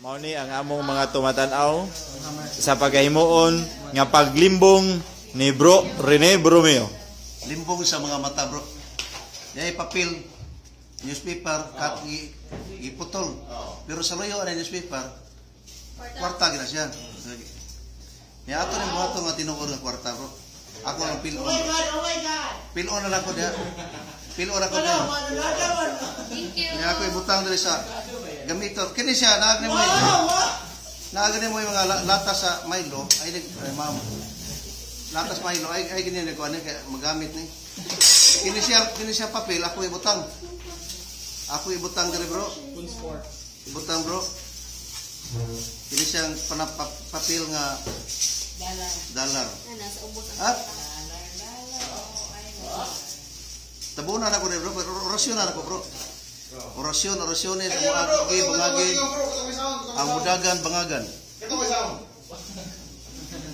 Mao ni ang among mga tumatan-aw sa pagkahimuon nga paglimbong ni Bro Rene Bromeo. Limbong sa mga mata, bro. Yay papel, newspaper, kat iputol. Pero sa loyo ang newspaper, kwarta gina siya. Ya ato ni mga nga tinuod nga kwarta, bro. Ako ang pilon. Pilon na lang ko diha. Pilon ako diha. Thank you. Ya ako ibutang diri sa gamitor. Kini siya naagni mo. Naagni mo yung mga latas sa Milo. Ay ma'am. Latas Milo ay gini ko ani kay magamit ni. Kini siya papel ako ibutang. Ako ibutang diri, bro. Ibutang, bro. Kini siyang papel nga dollar. At tabunan ako ni, bro. Orasyon na ako, bro. Orasyon sa mga bangagi. Ang mudagan, bangagan.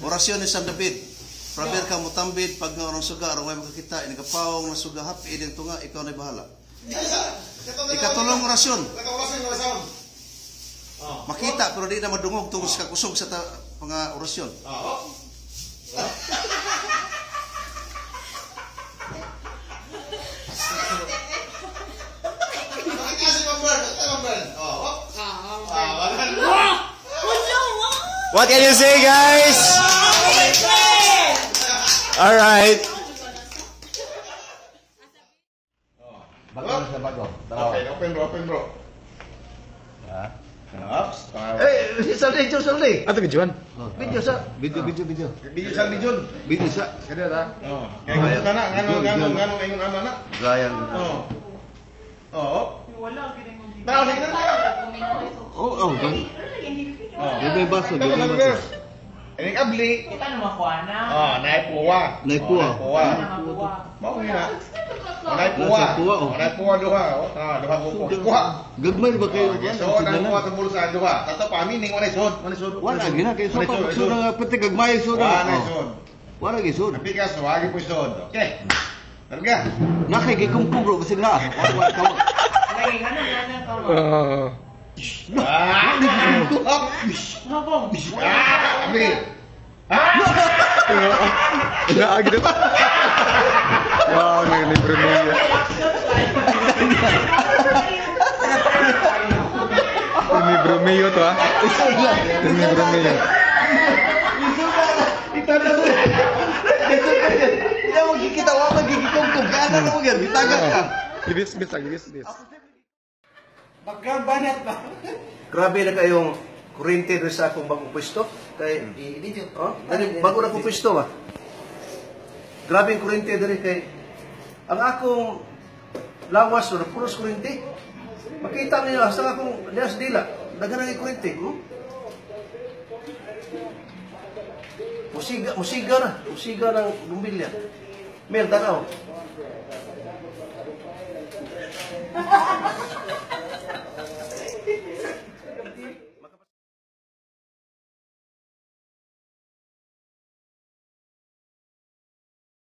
Orasyon ni San David. Praber ka mutambid pag nga orang suga, orang way makakita, inigapawang na suga, happy din tunga, ikaw na bahala. Ikatulong orasyon. Makita, pero di na madungog tungkol sa kusog sa mga orasyon. What can you say, guys? All right. Open bro. Saldi. Ato videoan. Video sa. Video. Video sa. Video sa. Kada ta? Kaya ko na ngano ingon ano na. Gayang. Wala gid mo. Tawo sige na. Bebe baso. Ini kabli. Kita na makuha na. Naik puwa. Mau ni na. Naik puwa duha. Duha buko. Puwa. Gagmay ba kayo? So nang puwa sa bulsa duha. Tato pami ning wala sud. Wala gina kay so nga pati gagmay so Wala na. sud. Wala gi sud. Bigas wagi po sud. Okay. Targa. Nakay gikumpong bro basig na. Lagi ano to. Ambil. Lagi dah. Wah, ni Bromeo. Ini Bromeo tu ah. Ini Bromeo. Dia mau kita apa gigi kongkong. Kanan mo yan, bitagak ka. Gibis. Magkabanat ba? Grabe na kayong kurente rin sa akong bagong pwesto. Kay, bago na akong pwesto ba? Grabe yung kurente rin kay, ang akong lawas o puros kurente. Makita niyo, hasta akong lias dila. Dagan na yung kurente. Musiga ng bumbilya. Mel, tanaw.